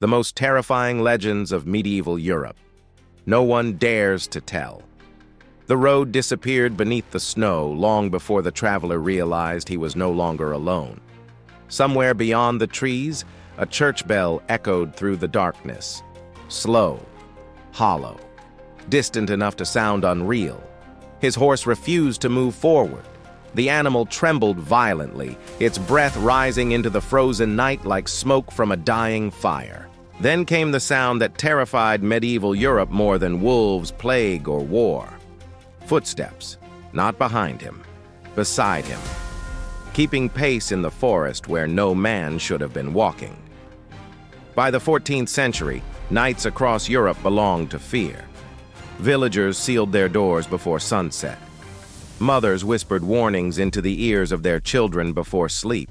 the most terrifying legends of medieval Europe. No one dares to tell. The road disappeared beneath the snow long before the traveler realized he was no longer alone. Somewhere beyond the trees, a church bell echoed through the darkness. Slow, hollow, distant enough to sound unreal. His horse refused to move forward. The animal trembled violently, its breath rising into the frozen night like smoke from a dying fire. Then came the sound that terrified medieval Europe more than wolves, plague, or war. Footsteps, not behind him, beside him, keeping pace in the forest where no man should have been walking. By the 14th century, nights across Europe belonged to fear. Villagers sealed their doors before sunset. Mothers whispered warnings into the ears of their children before sleep.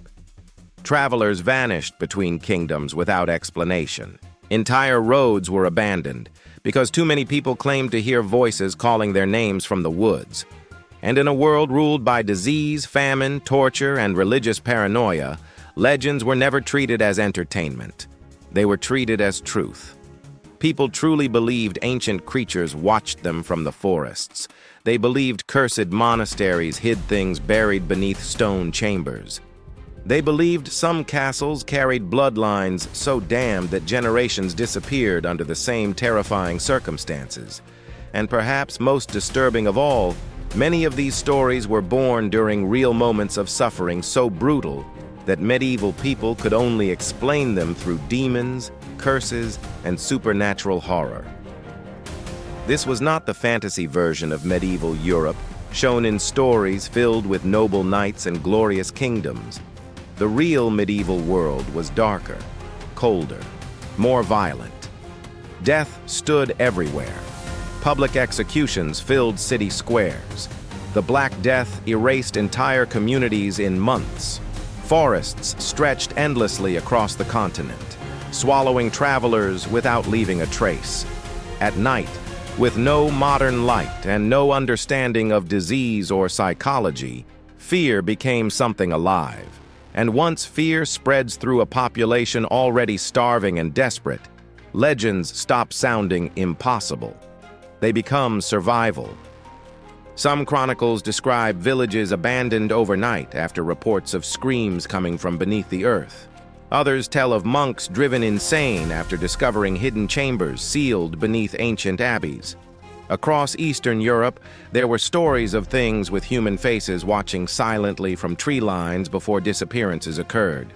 Travelers vanished between kingdoms without explanation. Entire roads were abandoned because too many people claimed to hear voices calling their names from the woods. And in a world ruled by disease, famine, torture, and religious paranoia, legends were never treated as entertainment. They were treated as truth. People truly believed ancient creatures watched them from the forests. They believed cursed monasteries hid things buried beneath stone chambers. They believed some castles carried bloodlines so damned that generations disappeared under the same terrifying circumstances. And perhaps most disturbing of all, many of these stories were born during real moments of suffering so brutal that medieval people could only explain them through demons, curses, and supernatural horror. This was not the fantasy version of medieval Europe, shown in stories filled with noble knights and glorious kingdoms. The real medieval world was darker, colder, more violent. Death stood everywhere. Public executions filled city squares. The Black Death erased entire communities in months. Forests stretched endlessly across the continent, swallowing travelers without leaving a trace. At night, with no modern light and no understanding of disease or psychology, fear became something alive. And once fear spreads through a population already starving and desperate, legends stop sounding impossible. They become survival. Some chronicles describe villages abandoned overnight after reports of screams coming from beneath the earth. Others tell of monks driven insane after discovering hidden chambers sealed beneath ancient abbeys. Across Eastern Europe, there were stories of things with human faces watching silently from tree lines before disappearances occurred.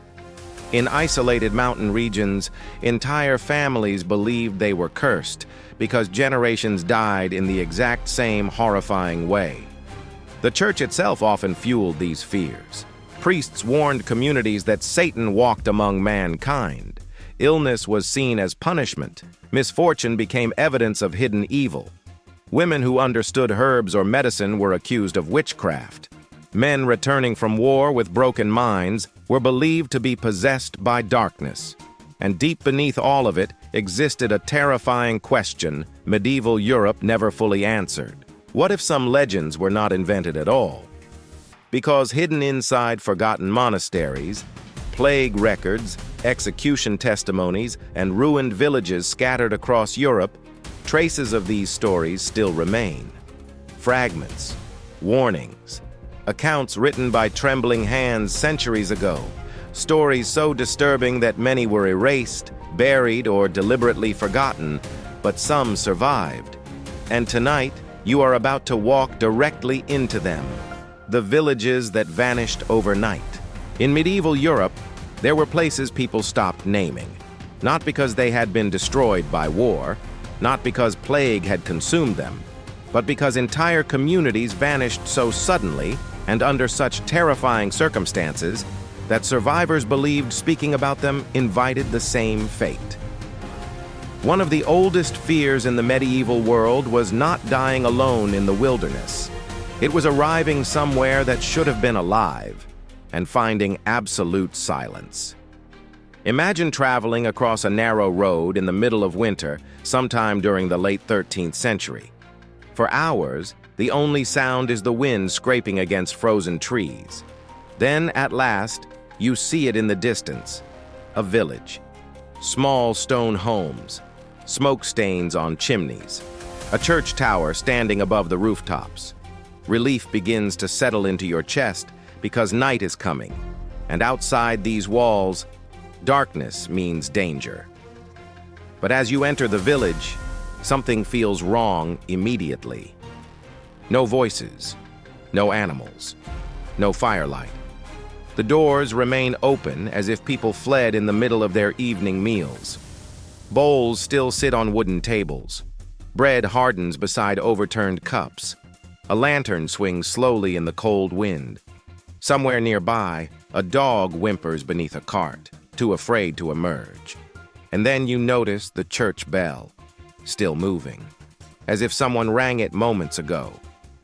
In isolated mountain regions, entire families believed they were cursed because generations died in the exact same horrifying way. The church itself often fueled these fears. Priests warned communities that Satan walked among mankind. Illness was seen as punishment. Misfortune became evidence of hidden evil. Women who understood herbs or medicine were accused of witchcraft. Men returning from war with broken minds were believed to be possessed by darkness. And deep beneath all of it existed a terrifying question medieval Europe never fully answered. What if some legends were not invented at all? Because hidden inside forgotten monasteries, plague records, execution testimonies, and ruined villages scattered across Europe, traces of these stories still remain. Fragments, warnings, accounts written by trembling hands centuries ago, stories so disturbing that many were erased, buried, or deliberately forgotten, but some survived. And tonight, you are about to walk directly into them, the villages that vanished overnight. In medieval Europe, there were places people stopped naming, not because they had been destroyed by war, not because plague had consumed them, but because entire communities vanished so suddenly and under such terrifying circumstances that survivors believed speaking about them invited the same fate. One of the oldest fears in the medieval world was not dying alone in the wilderness. It was arriving somewhere that should have been alive and finding absolute silence. Imagine traveling across a narrow road in the middle of winter sometime during the late 13th century. For hours, the only sound is the wind scraping against frozen trees. Then, at last, you see it in the distance, a village. small stone homes, smoke stains on chimneys, a church tower standing above the rooftops. Relief begins to settle into your chest because night is coming, and outside these walls, darkness means danger. But as you enter the village, something feels wrong immediately. No voices, no animals, no firelight. The doors remain open as if people fled in the middle of their evening meals. Bowls still sit on wooden tables. Bread hardens beside overturned cups. A lantern swings slowly in the cold wind. Somewhere nearby, a dog whimpers beneath a cart, too afraid to emerge. And then you notice the church bell, still moving, as if someone rang it moments ago.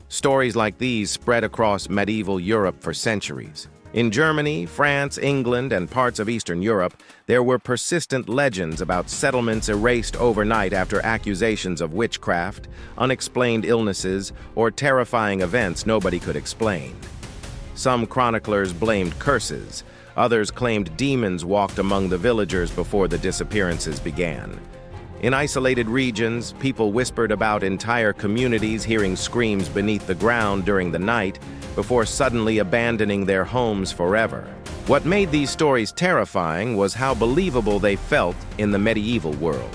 Stories like these spread across medieval Europe for centuries. In Germany, France, England, and parts of Eastern Europe, there were persistent legends about settlements erased overnight after accusations of witchcraft, unexplained illnesses, or terrifying events nobody could explain. Some chroniclers blamed curses. Others claimed demons walked among the villagers before the disappearances began. In isolated regions, people whispered about entire communities hearing screams beneath the ground during the night before suddenly abandoning their homes forever. What made these stories terrifying was how believable they felt in the medieval world.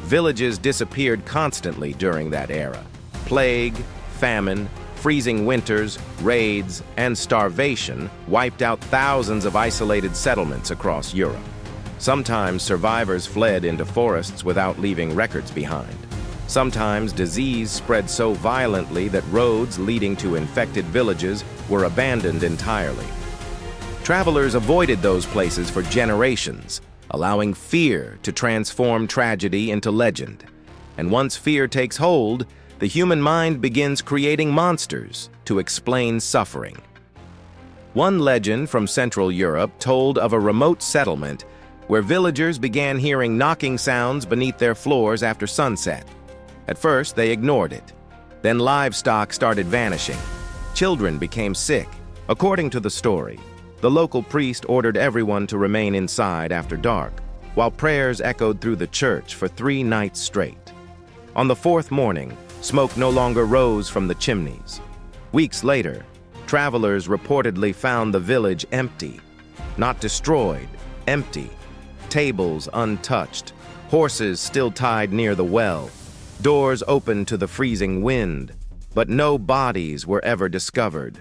Villages disappeared constantly during that era. Plague, famine, freezing winters, raids, and starvation wiped out thousands of isolated settlements across Europe. Sometimes survivors fled into forests without leaving records behind. Sometimes disease spread so violently that roads leading to infected villages were abandoned entirely. Travelers avoided those places for generations, allowing fear to transform tragedy into legend. And once fear takes hold, the human mind begins creating monsters to explain suffering. One legend from Central Europe told of a remote settlement where villagers began hearing knocking sounds beneath their floors after sunset. At first, they ignored it. Then livestock started vanishing. Children became sick. According to the story, the local priest ordered everyone to remain inside after dark, while prayers echoed through the church for 3 nights straight. On the 4th morning, smoke no longer rose from the chimneys. Weeks later, travelers reportedly found the village empty. Not destroyed, empty. Tables untouched, horses still tied near the well, doors open to the freezing wind, but no bodies were ever discovered.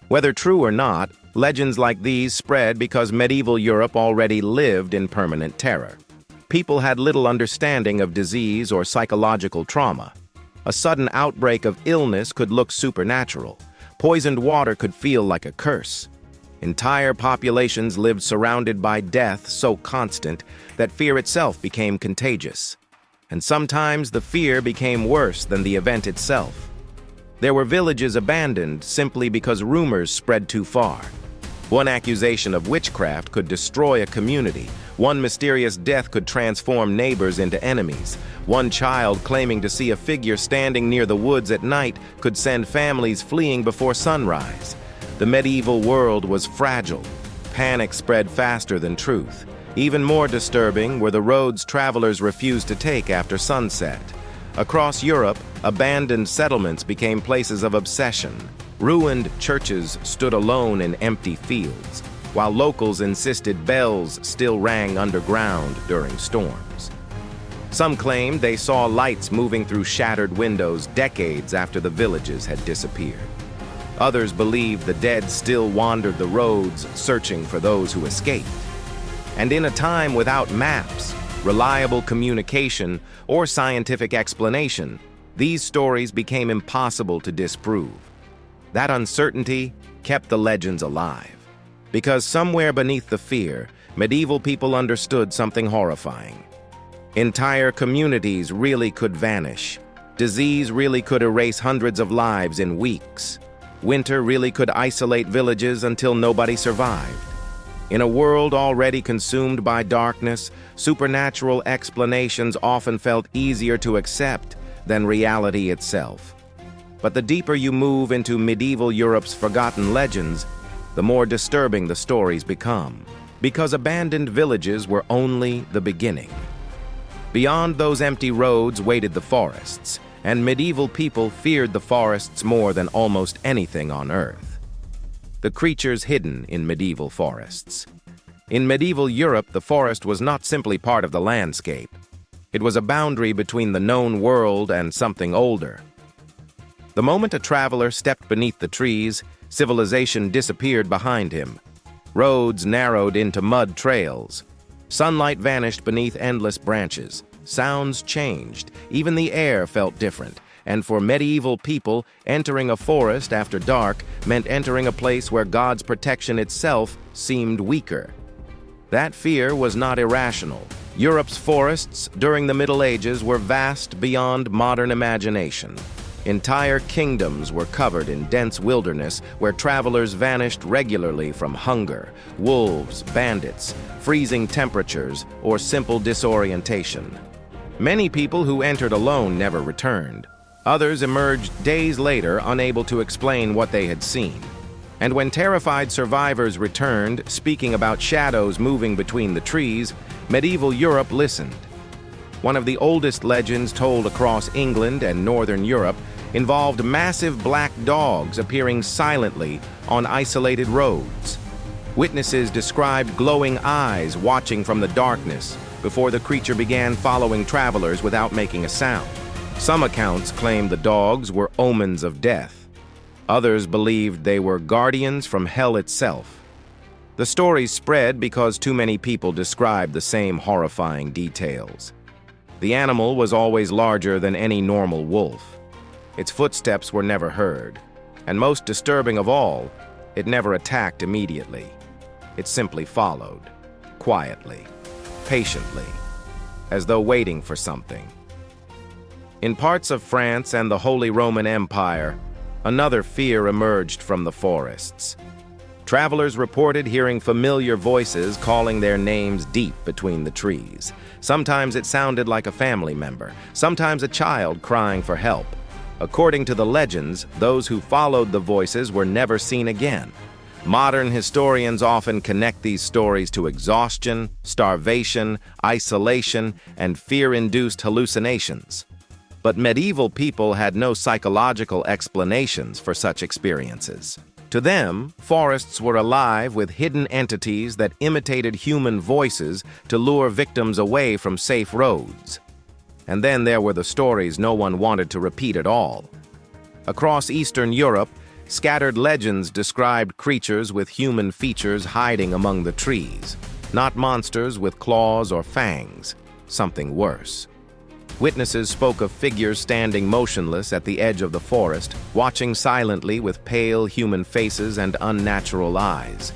Whether true or not, legends like these spread because medieval Europe already lived in permanent terror. People had little understanding of disease or psychological trauma. A sudden outbreak of illness could look supernatural. Poisoned water could feel like a curse. Entire populations lived surrounded by death so constant that fear itself became contagious. And sometimes the fear became worse than the event itself. There were villages abandoned simply because rumors spread too far. One accusation of witchcraft could destroy a community. One mysterious death could transform neighbors into enemies. One child claiming to see a figure standing near the woods at night could send families fleeing before sunrise. The medieval world was fragile. Panic spread faster than truth. Even more disturbing were the roads travelers refused to take after sunset. Across Europe, abandoned settlements became places of obsession. Ruined churches stood alone in empty fields, while locals insisted bells still rang underground during storms. Some claimed they saw lights moving through shattered windows decades after the villages had disappeared. Others believed the dead still wandered the roads, searching for those who escaped. And in a time without maps, reliable communication, or scientific explanation, these stories became impossible to disprove. That uncertainty kept the legends alive, because somewhere beneath the fear, medieval people understood something horrifying. Entire communities really could vanish. Disease really could erase hundreds of lives in weeks. Winter really could isolate villages until nobody survived. In a world already consumed by darkness, supernatural explanations often felt easier to accept than reality itself. But the deeper you move into medieval Europe's forgotten legends, the more disturbing the stories become. because abandoned villages were only the beginning. Beyond those empty roads waited the forests, and medieval people feared the forests more than almost anything on Earth. The creatures hidden in medieval forests. In medieval Europe, the forest was not simply part of the landscape. It was a boundary between the known world and something older. The moment a traveler stepped beneath the trees, civilization disappeared behind him. Roads narrowed into mud trails. Sunlight vanished beneath endless branches. Sounds changed. Even the air felt different. And for medieval people, entering a forest after dark meant entering a place where God's protection itself seemed weaker. That fear was not irrational. Europe's forests during the Middle Ages were vast beyond modern imagination. Entire kingdoms were covered in dense wilderness where travelers vanished regularly from hunger, wolves, bandits, freezing temperatures, or simple disorientation. Many people who entered alone never returned. Others emerged days later, unable to explain what they had seen. And when terrified survivors returned, speaking about shadows moving between the trees, medieval Europe listened. One of the oldest legends told across England and northern Europe involved massive black dogs appearing silently on isolated roads. Witnesses described glowing eyes watching from the darkness before the creature began following travelers without making a sound. Some accounts claimed the dogs were omens of death. Others believed they were guardians from hell itself. The stories spread because too many people described the same horrifying details. The animal was always larger than any normal wolf. Its footsteps were never heard. And most disturbing of all, it never attacked immediately. It simply followed, quietly, patiently, as though waiting for something. In parts of France and the Holy Roman Empire, another fear emerged from the forests. Travelers reported hearing familiar voices calling their names deep between the trees. Sometimes it sounded like a family member, sometimes a child crying for help. According to the legends, those who followed the voices were never seen again. Modern historians often connect these stories to exhaustion, starvation, isolation, and fear-induced hallucinations. But medieval people had no psychological explanations for such experiences. To them, forests were alive with hidden entities that imitated human voices to lure victims away from safe roads. And then there were the stories no one wanted to repeat at all. Across Eastern Europe, scattered legends described creatures with human features hiding among the trees. Not monsters with claws or fangs, something worse. Witnesses spoke of figures standing motionless at the edge of the forest, watching silently with pale human faces and unnatural eyes.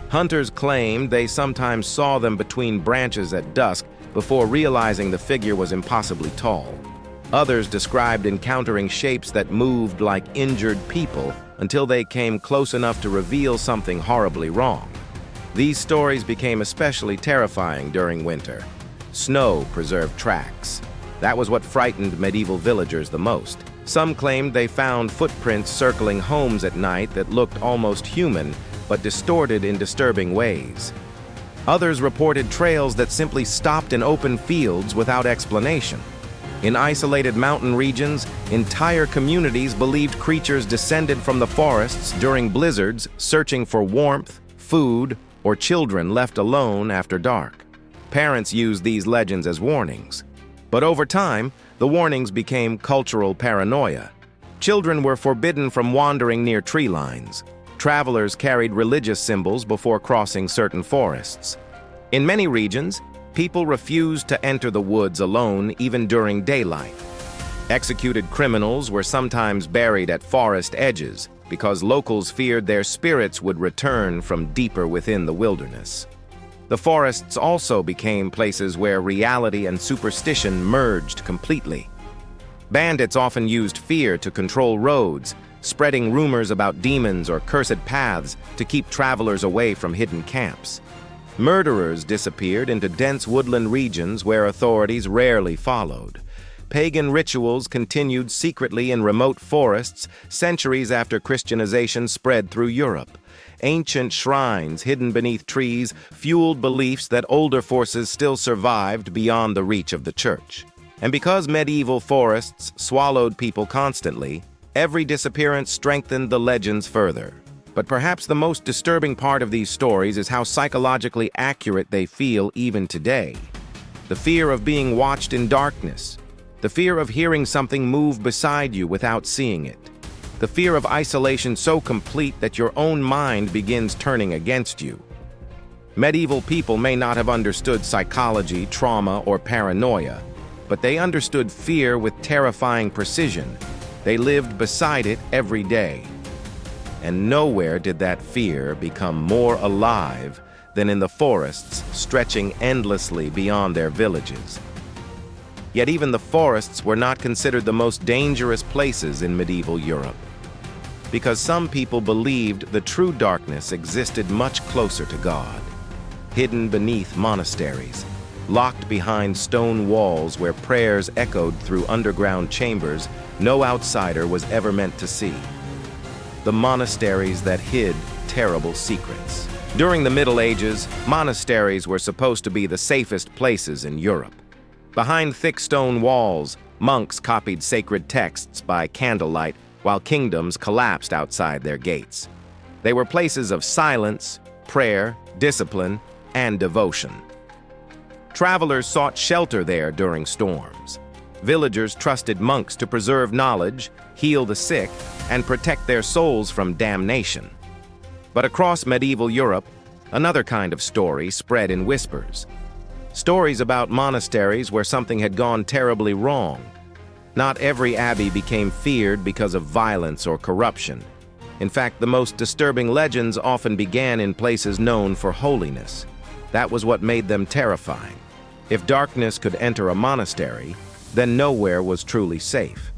Hunters claimed they sometimes saw them between branches at dusk before realizing the figure was impossibly tall. Others described encountering shapes that moved like injured people until they came close enough to reveal something horribly wrong. These stories became especially terrifying during winter. Snow preserved tracks. That was what frightened medieval villagers the most. Some claimed they found footprints circling homes at night that looked almost human, but distorted in disturbing ways. Others reported trails that simply stopped in open fields without explanation. In isolated mountain regions, entire communities believed creatures descended from the forests during blizzards, searching for warmth, food, or children left alone after dark. Parents used these legends as warnings. But over time, the warnings became cultural paranoia. Children were forbidden from wandering near tree lines. Travelers carried religious symbols before crossing certain forests. In many regions, people refused to enter the woods alone even during daylight. Executed criminals were sometimes buried at forest edges because locals feared their spirits would return from deeper within the wilderness. The forests also became places where reality and superstition merged completely. Bandits often used fear to control roads, spreading rumors about demons or cursed paths to keep travelers away from hidden camps. Murderers disappeared into dense woodland regions where authorities rarely followed. Pagan rituals continued secretly in remote forests centuries after Christianization spread through Europe. Ancient shrines hidden beneath trees fueled beliefs that older forces still survived beyond the reach of the church. And because medieval forests swallowed people constantly, every disappearance strengthened the legends further. But perhaps the most disturbing part of these stories is how psychologically accurate they feel even today. The fear of being watched in darkness, the fear of hearing something move beside you without seeing it, the fear of isolation so complete that your own mind begins turning against you. Medieval people may not have understood psychology, trauma, or paranoia, but they understood fear with terrifying precision. They lived beside it every day. And nowhere did that fear become more alive than in the forests stretching endlessly beyond their villages. Yet even the forests were not considered the most dangerous places in medieval Europe, because some people believed the true darkness existed much closer to God, hidden beneath monasteries, locked behind stone walls where prayers echoed through underground chambers no outsider was ever meant to see. The monasteries that hid terrible secrets. During the Middle Ages, monasteries were supposed to be the safest places in Europe. Behind thick stone walls, monks copied sacred texts by candlelight while kingdoms collapsed outside their gates. They were places of silence, prayer, discipline, and devotion. Travelers sought shelter there during storms. Villagers trusted monks to preserve knowledge, heal the sick, and protect their souls from damnation. But across medieval Europe, another kind of story spread in whispers. Stories about monasteries where something had gone terribly wrong. Not every abbey became feared because of violence or corruption. In fact, the most disturbing legends often began in places known for holiness. That was what made them terrifying. If darkness could enter a monastery, then nowhere was truly safe.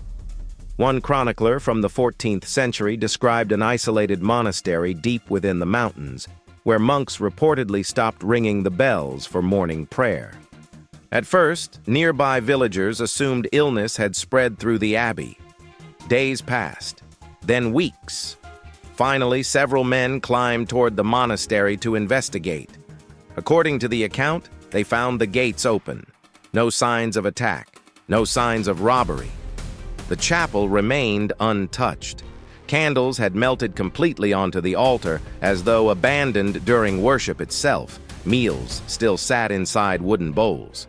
One chronicler from the 14th century described an isolated monastery deep within the mountains, where monks reportedly stopped ringing the bells for morning prayer. At first, nearby villagers assumed illness had spread through the abbey. Days passed, then weeks. Finally, several men climbed toward the monastery to investigate. According to the account, they found the gates open. No signs of attack, no signs of robbery. The chapel remained untouched. Candles had melted completely onto the altar, as though abandoned during worship itself. Meals still sat inside wooden bowls.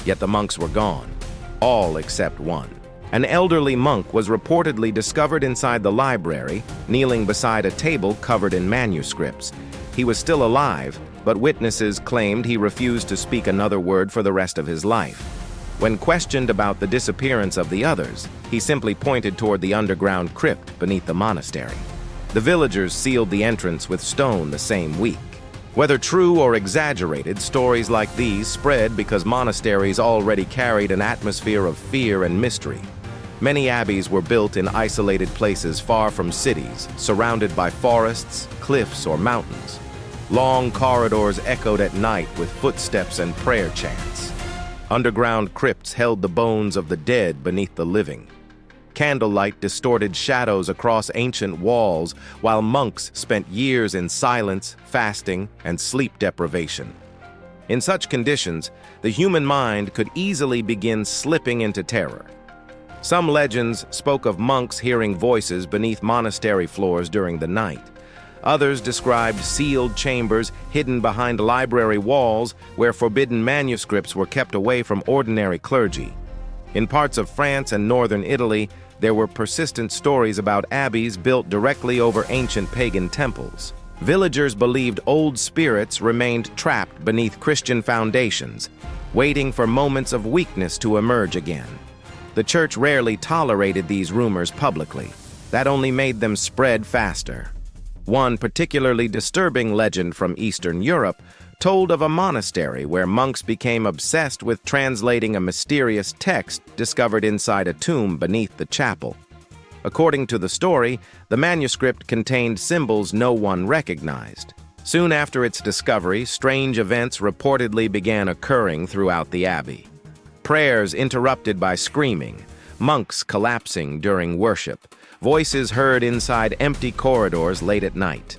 Yet the monks were gone, all except one. An elderly monk was reportedly discovered inside the library, kneeling beside a table covered in manuscripts. He was still alive, but witnesses claimed he refused to speak another word for the rest of his life. When questioned about the disappearance of the others, he simply pointed toward the underground crypt beneath the monastery. The villagers sealed the entrance with stone the same week. Whether true or exaggerated, stories like these spread because monasteries already carried an atmosphere of fear and mystery. Many abbeys were built in isolated places far from cities, surrounded by forests, cliffs, or mountains. Long corridors echoed at night with footsteps and prayer chants. Underground crypts held the bones of the dead beneath the living. Candlelight distorted shadows across ancient walls, while monks spent years in silence, fasting, and sleep deprivation. In such conditions, the human mind could easily begin slipping into terror. Some legends spoke of monks hearing voices beneath monastery floors during the night. Others described sealed chambers hidden behind library walls where forbidden manuscripts were kept away from ordinary clergy. In parts of France and northern Italy, there were persistent stories about abbeys built directly over ancient pagan temples. Villagers believed old spirits remained trapped beneath Christian foundations, waiting for moments of weakness to emerge again. The church rarely tolerated these rumors publicly. That only made them spread faster. One particularly disturbing legend from Eastern Europe told of a monastery where monks became obsessed with translating a mysterious text discovered inside a tomb beneath the chapel. According to the story, the manuscript contained symbols no one recognized. Soon after its discovery, strange events reportedly began occurring throughout the abbey. Prayers interrupted by screaming, monks collapsing during worship, voices heard inside empty corridors late at night.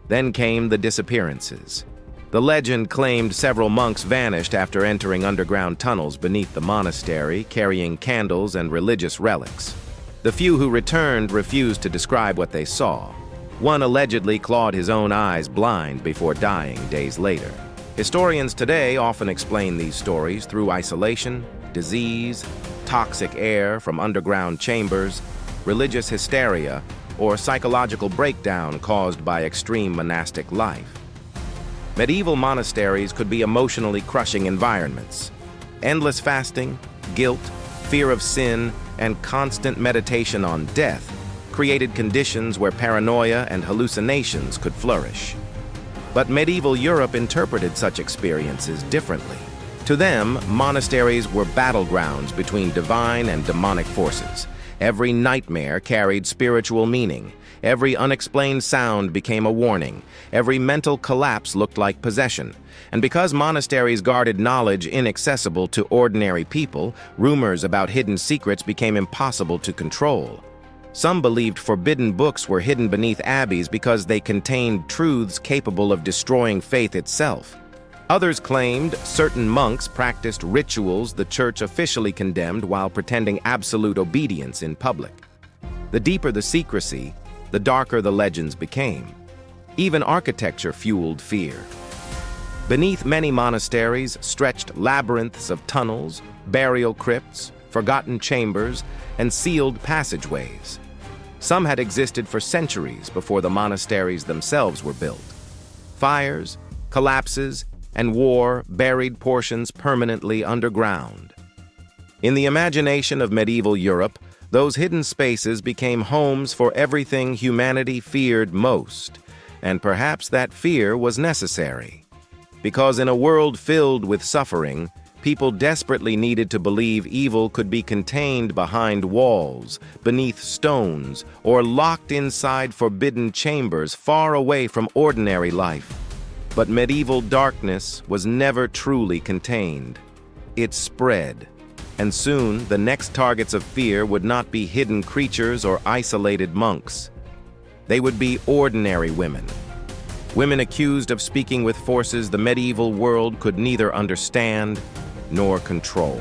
Then came the disappearances. The legend claimed several monks vanished after entering underground tunnels beneath the monastery, carrying candles and religious relics. The few who returned refused to describe what they saw. One allegedly clawed his own eyes blind before dying days later. Historians today often explain these stories through isolation, disease, toxic air from underground chambers, religious hysteria, or psychological breakdown caused by extreme monastic life. Medieval monasteries could be emotionally crushing environments. Endless fasting, guilt, fear of sin, and constant meditation on death created conditions where paranoia and hallucinations could flourish. But medieval Europe interpreted such experiences differently. To them, monasteries were battlegrounds between divine and demonic forces. Every nightmare carried spiritual meaning. Every unexplained sound became a warning. Every mental collapse looked like possession. And because monasteries guarded knowledge inaccessible to ordinary people, rumors about hidden secrets became impossible to control. Some believed forbidden books were hidden beneath abbeys because they contained truths capable of destroying faith itself. Others claimed certain monks practiced rituals the church officially condemned while pretending absolute obedience in public. The deeper the secrecy, the darker the legends became. Even architecture fueled fear. Beneath many monasteries stretched labyrinths of tunnels, burial crypts, forgotten chambers, and sealed passageways. Some had existed for centuries before the monasteries themselves were built. Fires, collapses, and war buried portions permanently underground. In the imagination of medieval Europe, those hidden spaces became homes for everything humanity feared most, and perhaps that fear was necessary. Because in a world filled with suffering, people desperately needed to believe evil could be contained behind walls, beneath stones, or locked inside forbidden chambers far away from ordinary life. But medieval darkness was never truly contained. It spread, and soon the next targets of fear would not be hidden creatures or isolated monks. They would be ordinary women. Women accused of speaking with forces the medieval world could neither understand nor control.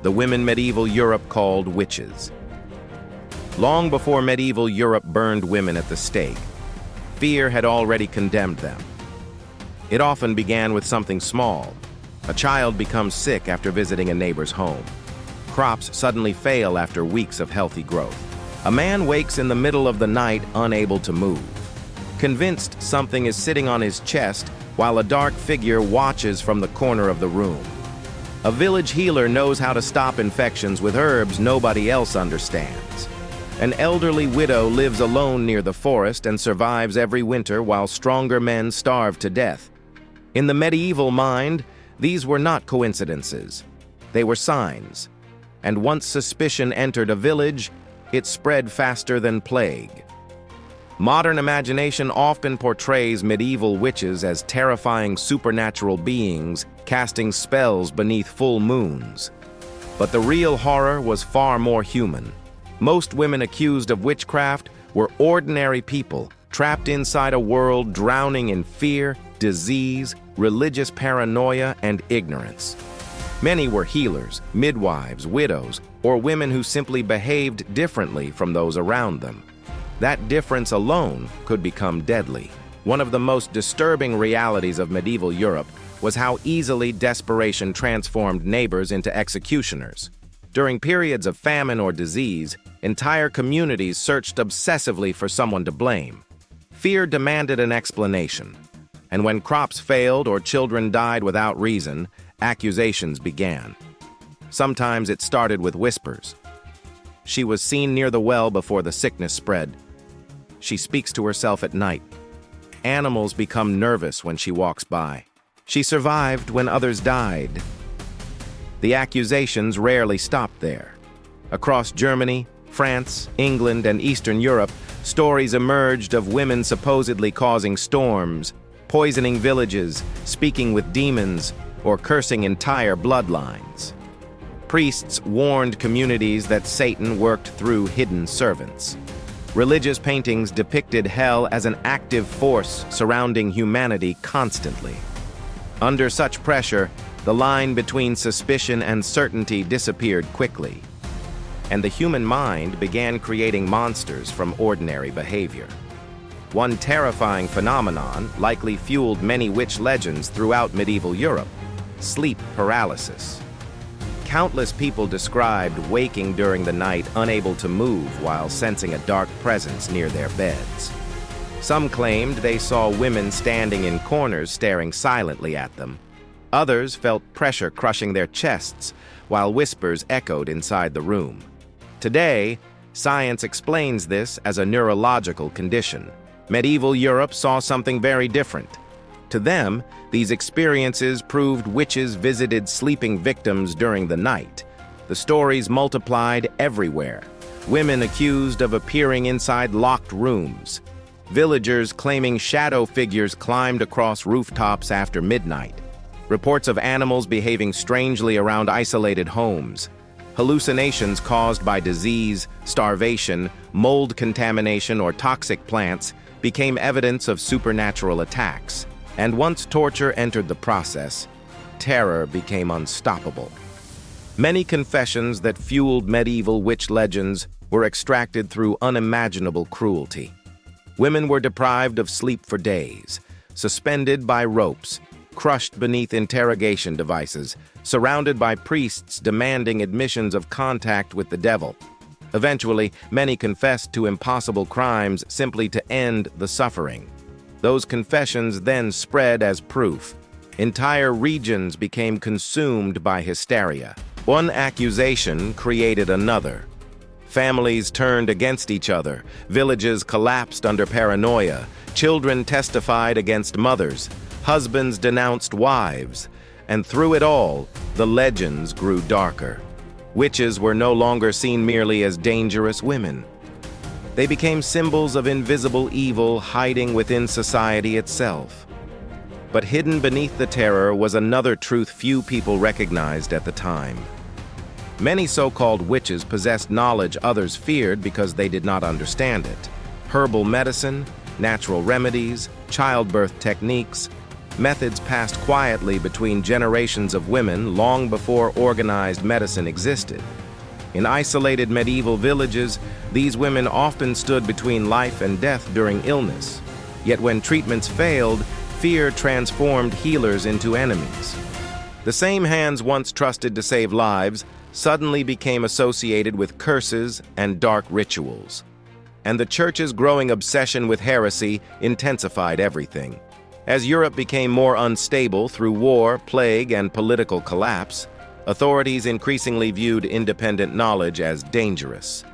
The women medieval Europe called witches. Long before medieval Europe burned women at the stake, fear had already condemned them. It often began with something small. A child becomes sick after visiting a neighbor's home. Crops suddenly fail after weeks of healthy growth. A man wakes in the middle of the night unable to move, convinced something is sitting on his chest while a dark figure watches from the corner of the room. A village healer knows how to stop infections with herbs nobody else understands. An elderly widow lives alone near the forest and survives every winter while stronger men starve to death. In the medieval mind, these were not coincidences. They were signs. And once suspicion entered a village, it spread faster than plague. Modern imagination often portrays medieval witches as terrifying supernatural beings casting spells beneath full moons. But the real horror was far more human. Most women accused of witchcraft were ordinary people, trapped inside a world drowning in fear, disease, religious paranoia, and ignorance. Many were healers, midwives, widows, or women who simply behaved differently from those around them. That difference alone could become deadly. One of the most disturbing realities of medieval Europe was how easily desperation transformed neighbors into executioners. During periods of famine or disease, entire communities searched obsessively for someone to blame. Fear demanded an explanation, and when crops failed or children died without reason, accusations began. Sometimes it started with whispers. She was seen near the well before the sickness spread. She speaks to herself at night. Animals become nervous when she walks by. She survived when others died. The accusations rarely stopped there. Across Germany, France, England, and Eastern Europe, stories emerged of women supposedly causing storms, poisoning villages, speaking with demons, or cursing entire bloodlines. Priests warned communities that Satan worked through hidden servants. Religious paintings depicted hell as an active force surrounding humanity constantly. Under such pressure, the line between suspicion and certainty disappeared quickly, and the human mind began creating monsters from ordinary behavior. One terrifying phenomenon likely fueled many witch legends throughout medieval Europe: sleep paralysis. Countless people described waking during the night unable to move while sensing a dark presence near their beds. Some claimed they saw women standing in corners staring silently at them. Others felt pressure crushing their chests while whispers echoed inside the room. Today, science explains this as a neurological condition. Medieval Europe saw something very different. To them, these experiences proved witches visited sleeping victims during the night. The stories multiplied everywhere. Women accused of appearing inside locked rooms. Villagers claiming shadow figures climbed across rooftops after midnight. Reports of animals behaving strangely around isolated homes. Hallucinations caused by disease, starvation, mold contamination, or toxic plants became evidence of supernatural attacks. And once torture entered the process, terror became unstoppable. Many confessions that fueled medieval witch legends were extracted through unimaginable cruelty. Women were deprived of sleep for days, suspended by ropes, crushed beneath interrogation devices, surrounded by priests demanding admissions of contact with the devil. Eventually, many confessed to impossible crimes simply to end the suffering. Those confessions then spread as proof. Entire regions became consumed by hysteria. One accusation created another. Families turned against each other. Villages collapsed under paranoia. Children testified against mothers. Husbands denounced wives. And through it all, the legends grew darker. Witches were no longer seen merely as dangerous women. They became symbols of invisible evil hiding within society itself. But hidden beneath the terror was another truth few people recognized at the time. Many so-called witches possessed knowledge others feared because they did not understand it. Herbal medicine, natural remedies, childbirth techniques, methods passed quietly between generations of women long before organized medicine existed. In isolated medieval villages, these women often stood between life and death during illness. Yet when treatments failed, fear transformed healers into enemies. The same hands once trusted to save lives suddenly became associated with curses and dark rituals. And the Church's growing obsession with heresy intensified everything. As Europe became more unstable through war, plague, and political collapse, authorities increasingly viewed independent knowledge as dangerous.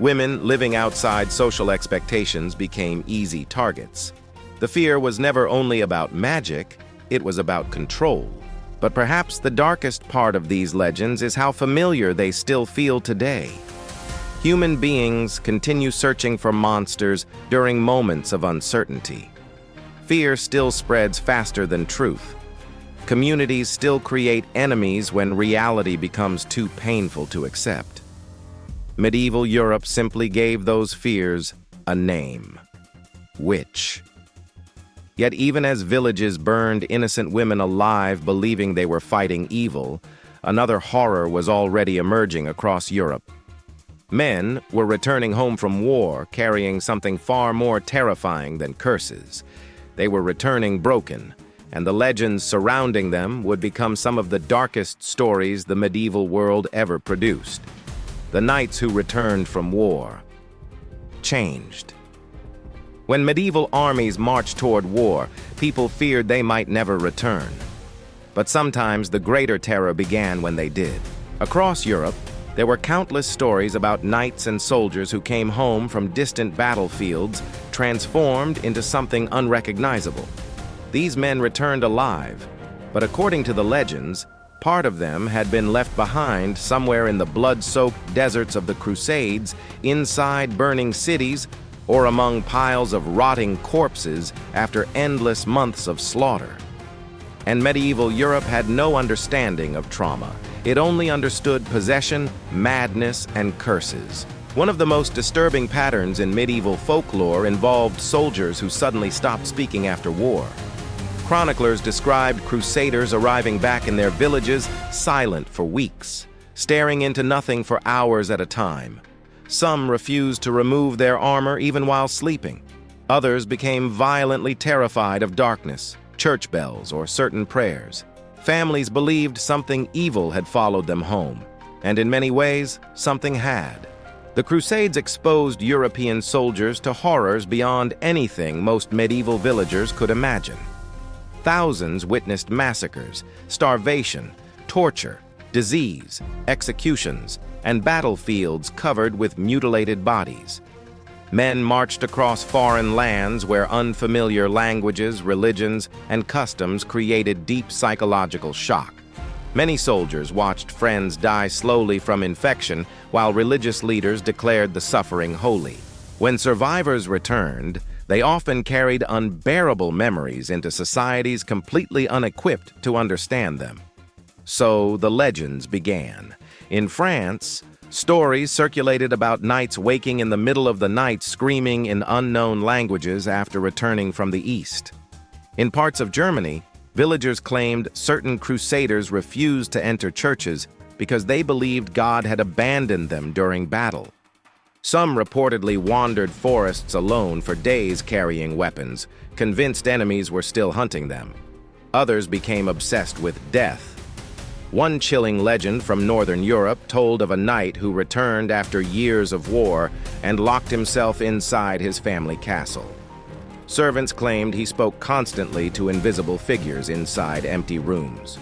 Women living outside social expectations became easy targets. The fear was never only about magic, it was about control. But perhaps the darkest part of these legends is how familiar they still feel today. Human beings continue searching for monsters during moments of uncertainty. Fear still spreads faster than truth. Communities still create enemies when reality becomes too painful to accept. Medieval Europe simply gave those fears a name: witch. Yet even as villages burned innocent women alive believing they were fighting evil, another horror was already emerging across Europe. Men were returning home from war carrying something far more terrifying than curses. They were returning broken, and the legends surrounding them would become some of the darkest stories the medieval world ever produced. The knights who returned from war changed. When medieval armies marched toward war, people feared they might never return. But sometimes the greater terror began when they did. Across Europe, there were countless stories about knights and soldiers who came home from distant battlefields, transformed into something unrecognizable. These men returned alive, but according to the legends, part of them had been left behind somewhere in the blood-soaked deserts of the Crusades, inside burning cities, or among piles of rotting corpses after endless months of slaughter. And medieval Europe had no understanding of trauma. It only understood possession, madness, and curses. One of the most disturbing patterns in medieval folklore involved soldiers who suddenly stopped speaking after war. Chroniclers described crusaders arriving back in their villages silent for weeks, staring into nothing for hours at a time. Some refused to remove their armor even while sleeping. Others became violently terrified of darkness, church bells, or certain prayers. Families believed something evil had followed them home, and in many ways, something had. The Crusades exposed European soldiers to horrors beyond anything most medieval villagers could imagine. Thousands witnessed massacres, starvation, torture, disease, executions, and battlefields covered with mutilated bodies. Men marched across foreign lands where unfamiliar languages, religions, and customs created deep psychological shock. Many soldiers watched friends die slowly from infection, while religious leaders declared the suffering holy. When survivors returned, they often carried unbearable memories into societies completely unequipped to understand them. So the legends began. In France, stories circulated about knights waking in the middle of the night screaming in unknown languages after returning from the East. In parts of Germany, villagers claimed certain crusaders refused to enter churches because they believed God had abandoned them during battle. Some reportedly wandered forests alone for days carrying weapons, convinced enemies were still hunting them. Others became obsessed with death. One chilling legend from Northern Europe told of a knight who returned after years of war and locked himself inside his family castle. Servants claimed he spoke constantly to invisible figures inside empty rooms.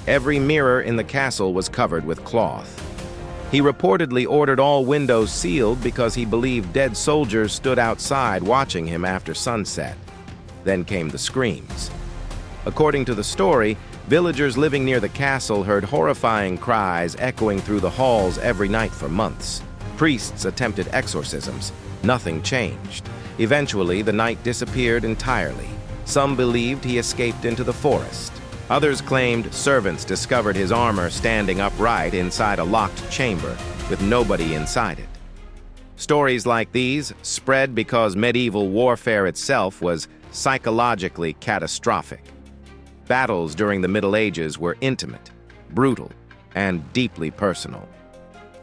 Every mirror in the castle was covered with cloth. He reportedly ordered all windows sealed because he believed dead soldiers stood outside watching him after sunset. Then came the screams. According to the story, villagers living near the castle heard horrifying cries echoing through the halls every night for months. Priests attempted exorcisms. Nothing changed. Eventually, the knight disappeared entirely. Some believed he escaped into the forest. Others claimed servants discovered his armor standing upright inside a locked chamber, with nobody inside it. Stories like these spread because medieval warfare itself was psychologically catastrophic. Battles during the Middle Ages were intimate, brutal, and deeply personal.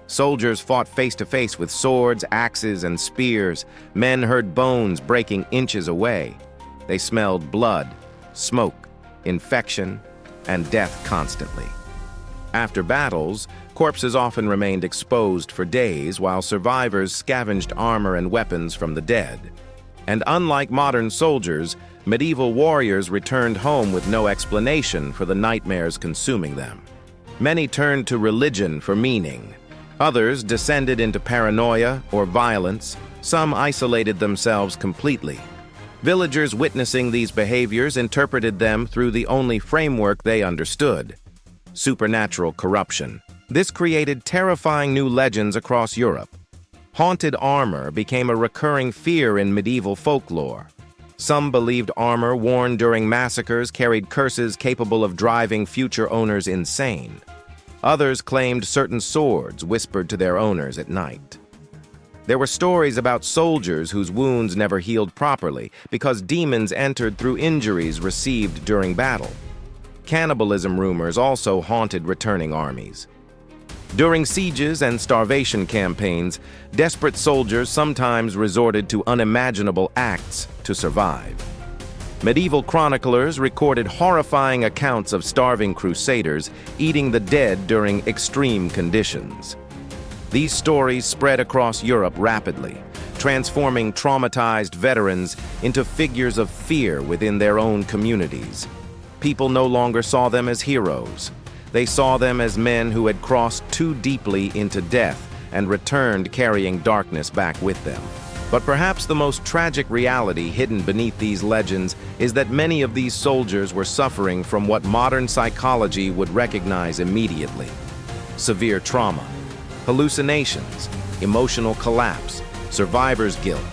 Soldiers fought face-to-face with swords, axes, and spears. Men heard bones breaking inches away. They smelled blood, smoke, infection, and death constantly. After battles, corpses often remained exposed for days while survivors scavenged armor and weapons from the dead. And unlike modern soldiers, medieval warriors returned home with no explanation for the nightmares consuming them. Many turned to religion for meaning. Others descended into paranoia or violence. Some isolated themselves completely. Villagers witnessing these behaviors interpreted them through the only framework they understood: supernatural corruption. This created terrifying new legends across Europe. Haunted armor became a recurring fear in medieval folklore. Some believed armor worn during massacres carried curses capable of driving future owners insane. Others claimed certain swords whispered to their owners at night. There were stories about soldiers whose wounds never healed properly because demons entered through injuries received during battle. Cannibalism rumors also haunted returning armies. During sieges and starvation campaigns, desperate soldiers sometimes resorted to unimaginable acts to survive. Medieval chroniclers recorded horrifying accounts of starving crusaders eating the dead during extreme conditions. These stories spread across Europe rapidly, transforming traumatized veterans into figures of fear within their own communities. People no longer saw them as heroes. They saw them as men who had crossed too deeply into death and returned carrying darkness back with them. But perhaps the most tragic reality hidden beneath these legends is that many of these soldiers were suffering from what modern psychology would recognize immediately: severe trauma, hallucinations, emotional collapse, survivor's guilt,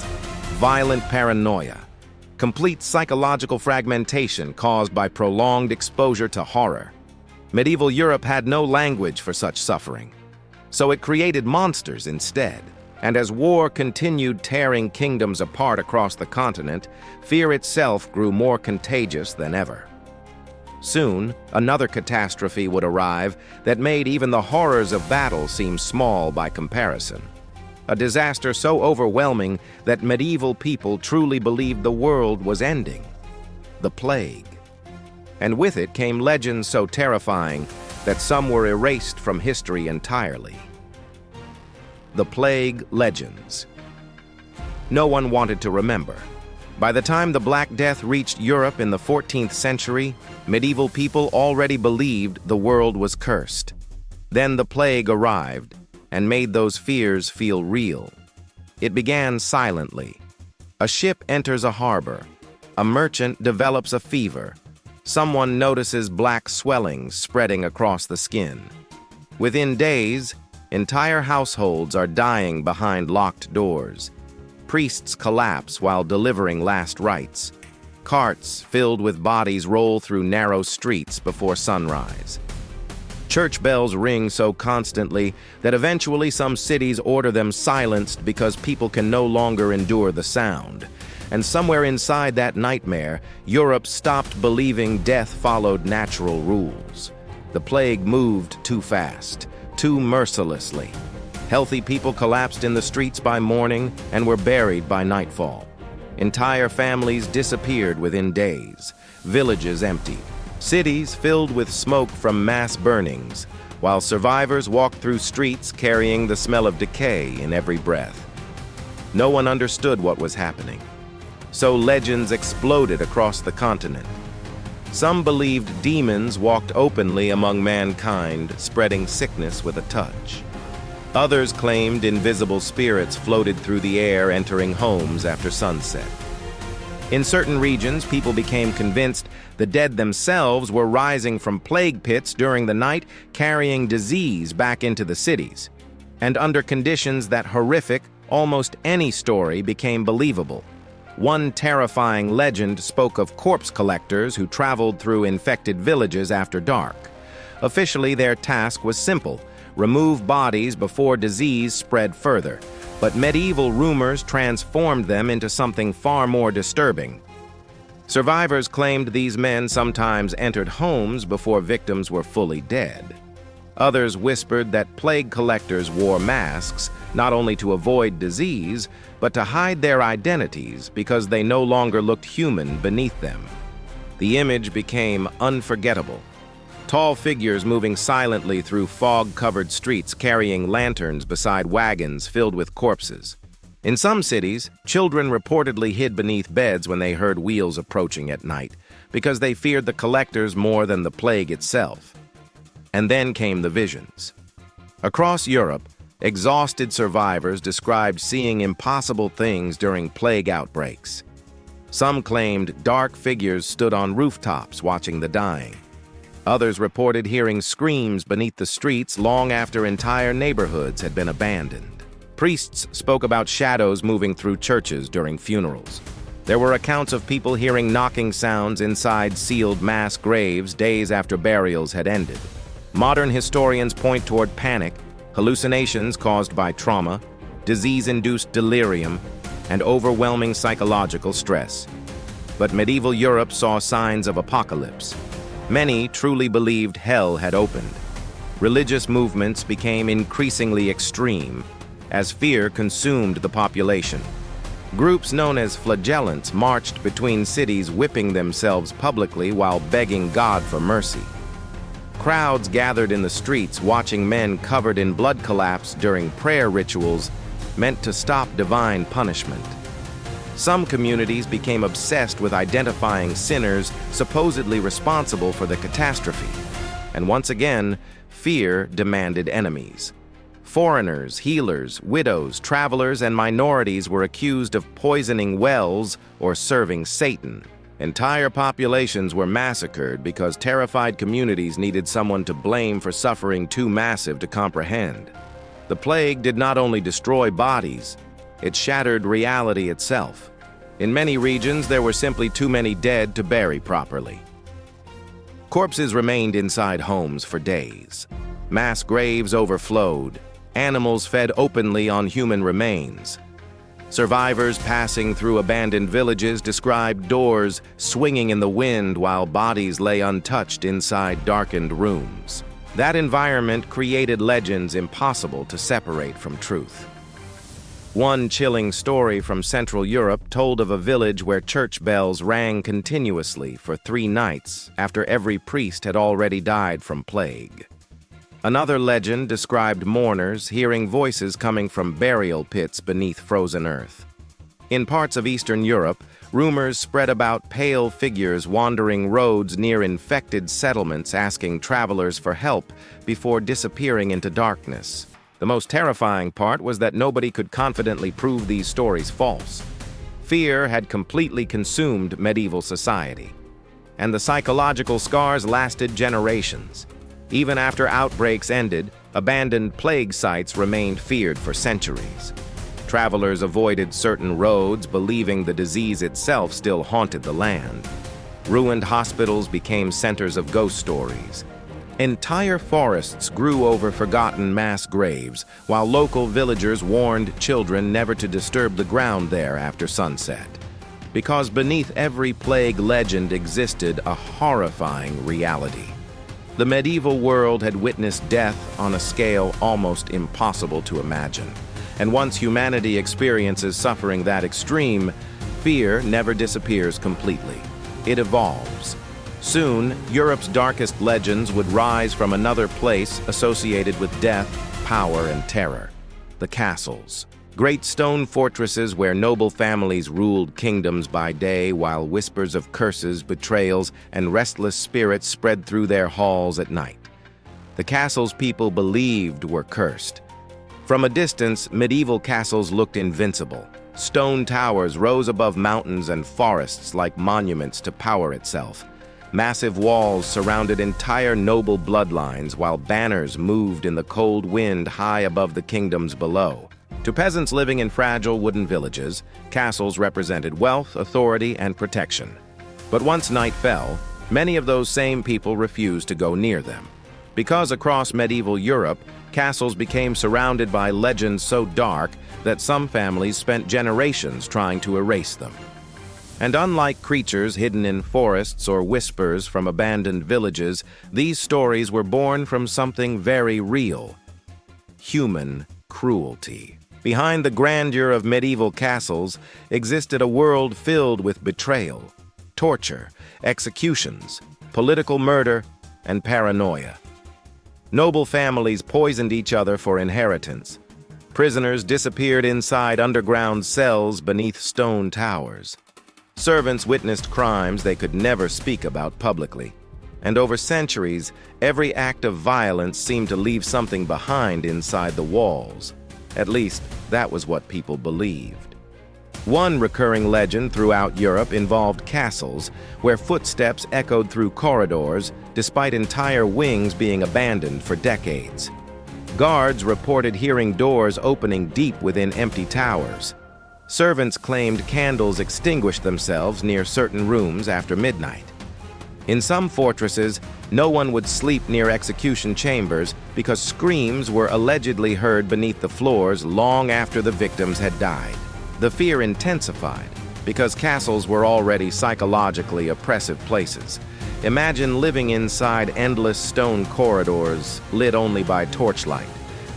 violent paranoia, complete psychological fragmentation caused by prolonged exposure to horror. Medieval Europe had no language for such suffering, so it created monsters instead. And as war continued tearing kingdoms apart across the continent, fear itself grew more contagious than ever. Soon, another catastrophe would arrive that made even the horrors of battle seem small by comparison. A disaster so overwhelming that medieval people truly believed the world was ending. The plague. And with it came legends so terrifying that some were erased from history entirely. The plague legends. No one wanted to remember. By the time the Black Death reached Europe in the 14th century, medieval people already believed the world was cursed. Then the plague arrived and made those fears feel real. It began silently. A ship enters a harbor. A merchant develops a fever. Someone notices black swellings spreading across the skin. Within days, entire households are dying behind locked doors. Priests collapse while delivering last rites. Carts filled with bodies roll through narrow streets before sunrise. Church bells ring so constantly that eventually some cities order them silenced because people can no longer endure the sound. And somewhere inside that nightmare, Europe stopped believing death followed natural rules. The plague moved too fast, too mercilessly. Healthy people collapsed in the streets by morning and were buried by nightfall. Entire families disappeared within days, villages emptied, cities filled with smoke from mass burnings, while survivors walked through streets carrying the smell of decay in every breath. No one understood what was happening, so legends exploded across the continent. Some believed demons walked openly among mankind, spreading sickness with a touch. Others claimed invisible spirits floated through the air, entering homes after sunset. In certain regions, people became convinced the dead themselves were rising from plague pits during the night, carrying disease back into the cities. And under conditions that horrific, almost any story became believable. One terrifying legend spoke of corpse collectors who traveled through infected villages after dark. Officially, their task was simple: remove bodies before disease spread further. But medieval rumors transformed them into something far more disturbing. Survivors claimed these men sometimes entered homes before victims were fully dead. Others whispered that plague collectors wore masks not only to avoid disease, but to hide their identities because they no longer looked human beneath them. The image became unforgettable. Tall figures moving silently through fog-covered streets carrying lanterns beside wagons filled with corpses. In some cities, children reportedly hid beneath beds when they heard wheels approaching at night because they feared the collectors more than the plague itself. And then came the visions. Across Europe, exhausted survivors described seeing impossible things during plague outbreaks. Some claimed dark figures stood on rooftops watching the dying. Others reported hearing screams beneath the streets long after entire neighborhoods had been abandoned. Priests spoke about shadows moving through churches during funerals. There were accounts of people hearing knocking sounds inside sealed mass graves days after burials had ended. Modern historians point toward panic, hallucinations caused by trauma, disease-induced delirium, and overwhelming psychological stress. But medieval Europe saw signs of apocalypse. Many truly believed hell had opened. Religious movements became increasingly extreme as fear consumed the population. Groups known as flagellants marched between cities, whipping themselves publicly while begging God for mercy. Crowds gathered in the streets watching men covered in blood collapse during prayer rituals meant to stop divine punishment. Some communities became obsessed with identifying sinners supposedly responsible for the catastrophe. And once again, fear demanded enemies. Foreigners, healers, widows, travelers, and minorities were accused of poisoning wells or serving Satan. Entire populations were massacred because terrified communities needed someone to blame for suffering too massive to comprehend. The plague did not only destroy bodies, it shattered reality itself. In many regions, there were simply too many dead to bury properly. Corpses remained inside homes for days. Mass graves overflowed, animals fed openly on human remains. Survivors passing through abandoned villages described doors swinging in the wind while bodies lay untouched inside darkened rooms. That environment created legends impossible to separate from truth. One chilling story from Central Europe told of a village where church bells rang continuously for 3 nights after every priest had already died from plague. Another legend described mourners hearing voices coming from burial pits beneath frozen earth. In parts of Eastern Europe, rumors spread about pale figures wandering roads near infected settlements asking travelers for help before disappearing into darkness. The most terrifying part was that nobody could confidently prove these stories false. Fear had completely consumed medieval society, and the psychological scars lasted generations. Even after outbreaks ended, abandoned plague sites remained feared for centuries. Travelers avoided certain roads, believing the disease itself still haunted the land. Ruined hospitals became centers of ghost stories. Entire forests grew over forgotten mass graves, while local villagers warned children never to disturb the ground there after sunset. Because beneath every plague legend existed a horrifying reality. The medieval world had witnessed death on a scale almost impossible to imagine. And once humanity experiences suffering that extreme, fear never disappears completely. It evolves. Soon, Europe's darkest legends would rise from another place associated with death, power, and terror: the castles. Great stone fortresses where noble families ruled kingdoms by day while whispers of curses, betrayals, and restless spirits spread through their halls at night. The castles people believed were cursed. From a distance, medieval castles looked invincible. Stone towers rose above mountains and forests like monuments to power itself. Massive walls surrounded entire noble bloodlines while banners moved in the cold wind high above the kingdoms below. To peasants living in fragile wooden villages, castles represented wealth, authority, and protection. But once night fell, many of those same people refused to go near them. Because across medieval Europe, castles became surrounded by legends so dark that some families spent generations trying to erase them. And unlike creatures hidden in forests or whispers from abandoned villages, these stories were born from something very real: human cruelty. Behind the grandeur of medieval castles existed a world filled with betrayal, torture, executions, political murder, and paranoia. Noble families poisoned each other for inheritance. Prisoners disappeared inside underground cells beneath stone towers. Servants witnessed crimes they could never speak about publicly. And over centuries, every act of violence seemed to leave something behind inside the walls. At least, that was what people believed. One recurring legend throughout Europe involved castles, where footsteps echoed through corridors, despite entire wings being abandoned for decades. Guards reported hearing doors opening deep within empty towers. Servants claimed candles extinguished themselves near certain rooms after midnight. In some fortresses, no one would sleep near execution chambers because screams were allegedly heard beneath the floors long after the victims had died. The fear intensified because castles were already psychologically oppressive places. Imagine living inside endless stone corridors lit only by torchlight,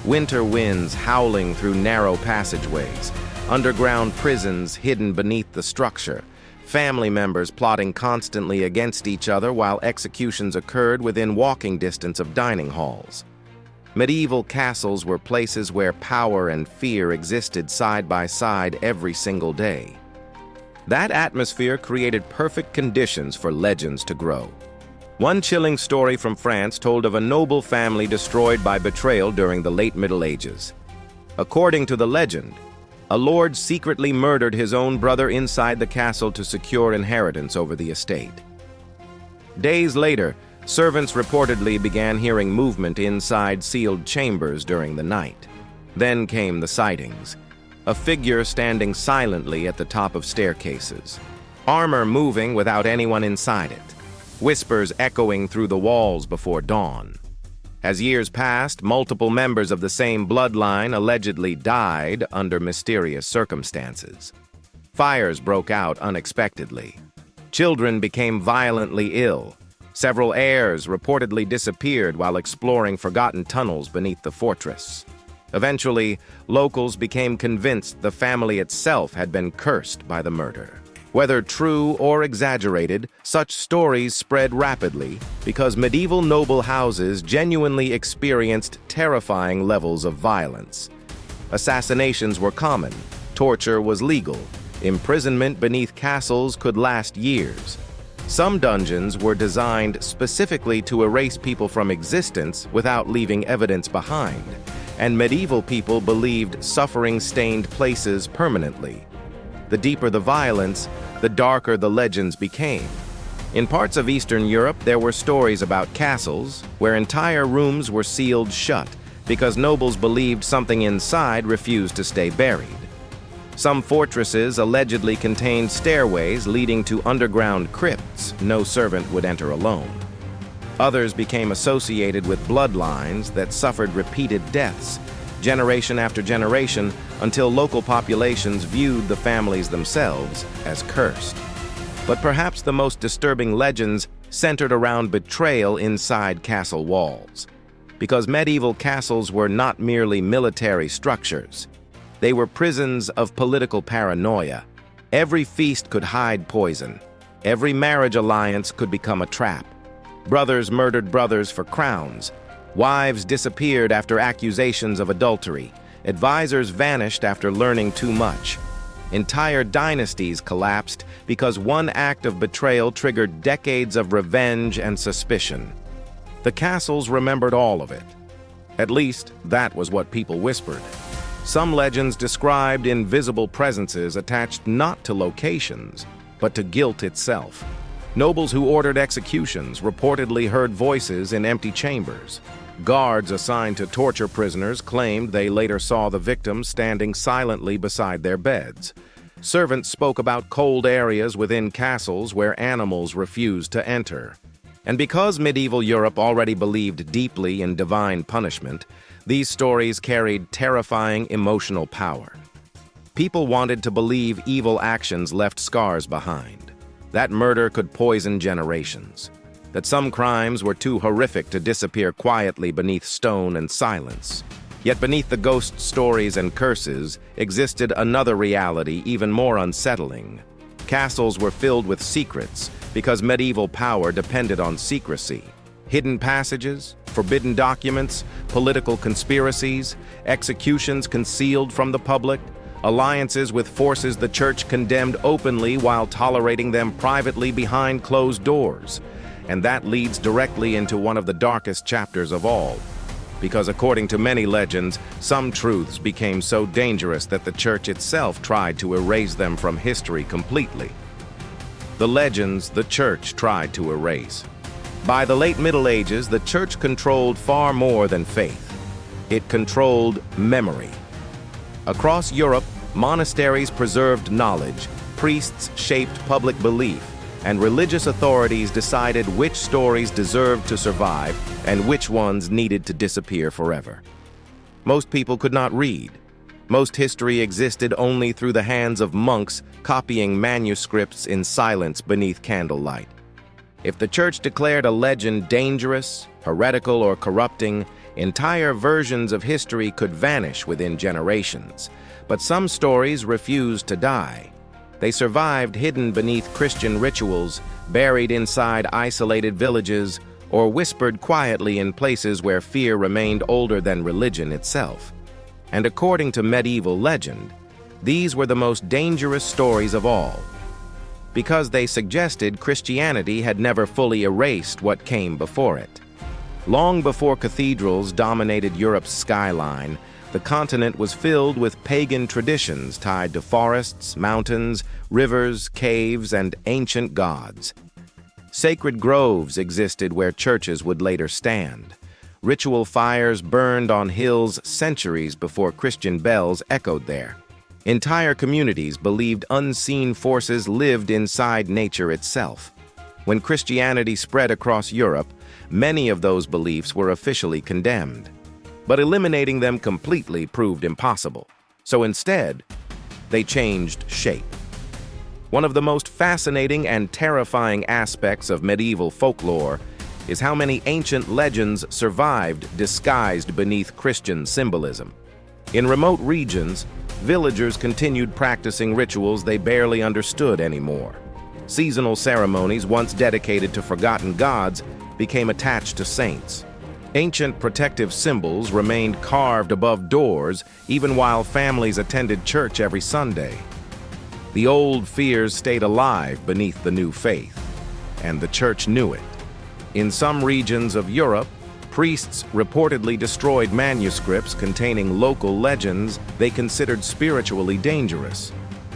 winter winds howling through narrow passageways, underground prisons hidden beneath the structure, family members plotting constantly against each other while executions occurred within walking distance of dining halls. Medieval castles were places where power and fear existed side by side every single day. That atmosphere created perfect conditions for legends to grow. One chilling story from France told of a noble family destroyed by betrayal during the late Middle Ages. According to the legend, a lord secretly murdered his own brother inside the castle to secure inheritance over the estate. Days later, servants reportedly began hearing movement inside sealed chambers during the night. Then came the sightings: a figure standing silently at the top of staircases, armor moving without anyone inside it, whispers echoing through the walls before dawn. As years passed, multiple members of the same bloodline allegedly died under mysterious circumstances. Fires broke out unexpectedly. Children became violently ill. Several heirs reportedly disappeared while exploring forgotten tunnels beneath the fortress. Eventually, locals became convinced the family itself had been cursed by the murder. Whether true or exaggerated, such stories spread rapidly because medieval noble houses genuinely experienced terrifying levels of violence. Assassinations were common, torture was legal, imprisonment beneath castles could last years. Some dungeons were designed specifically to erase people from existence without leaving evidence behind, and medieval people believed suffering stained places permanently. The deeper the violence, the darker the legends became. In parts of Eastern Europe, there were stories about castles where entire rooms were sealed shut because nobles believed something inside refused to stay buried. Some fortresses allegedly contained stairways leading to underground crypts no servant would enter alone. Others became associated with bloodlines that suffered repeated deaths, generation after generation, until local populations viewed the families themselves as cursed. But perhaps the most disturbing legends centered around betrayal inside castle walls. Because medieval castles were not merely military structures. They were prisons of political paranoia. Every feast could hide poison. Every marriage alliance could become a trap. Brothers murdered brothers for crowns. Wives disappeared after accusations of adultery. Advisors vanished after learning too much. Entire dynasties collapsed because one act of betrayal triggered decades of revenge and suspicion. The castles remembered all of it. At least, that was what people whispered. Some legends described invisible presences attached not to locations, but to guilt itself. Nobles who ordered executions reportedly heard voices in empty chambers. Guards assigned to torture prisoners claimed they later saw the victims standing silently beside their beds. Servants spoke about cold areas within castles where animals refused to enter. And because medieval Europe already believed deeply in divine punishment, these stories carried terrifying emotional power. People wanted to believe evil actions left scars behind, that murder could poison generations, that some crimes were too horrific to disappear quietly beneath stone and silence. Yet beneath the ghost stories and curses existed another reality even more unsettling. Castles were filled with secrets because medieval power depended on secrecy. Hidden passages, forbidden documents, political conspiracies, executions concealed from the public, alliances with forces the church condemned openly while tolerating them privately behind closed doors. And that leads directly into one of the darkest chapters of all. Because according to many legends, some truths became so dangerous that the church itself tried to erase them from history completely. The legends the church tried to erase. By the late Middle Ages, the church controlled far more than faith. It controlled memory. Across Europe, monasteries preserved knowledge, priests shaped public belief, and religious authorities decided which stories deserved to survive and which ones needed to disappear forever. Most people could not read. Most history existed only through the hands of monks copying manuscripts in silence beneath candlelight. If the church declared a legend dangerous, heretical, or corrupting, entire versions of history could vanish within generations. But some stories refused to die. They survived hidden beneath Christian rituals, buried inside isolated villages, or whispered quietly in places where fear remained older than religion itself. And according to medieval legend, these were the most dangerous stories of all, because they suggested Christianity had never fully erased what came before it. Long before cathedrals dominated Europe's skyline, the continent was filled with pagan traditions tied to forests, mountains, rivers, caves, and ancient gods. Sacred groves existed where churches would later stand. Ritual fires burned on hills centuries before Christian bells echoed there. Entire communities believed unseen forces lived inside nature itself. When Christianity spread across Europe, many of those beliefs were officially condemned. But eliminating them completely proved impossible. So instead, they changed shape. One of the most fascinating and terrifying aspects of medieval folklore is how many ancient legends survived disguised beneath Christian symbolism. In remote regions, villagers continued practicing rituals they barely understood anymore. Seasonal ceremonies once dedicated to forgotten gods became attached to saints. Ancient protective symbols remained carved above doors even while families attended church every Sunday. The old fears stayed alive beneath the new faith, and the church knew it. In some regions of Europe, priests reportedly destroyed manuscripts containing local legends they considered spiritually dangerous.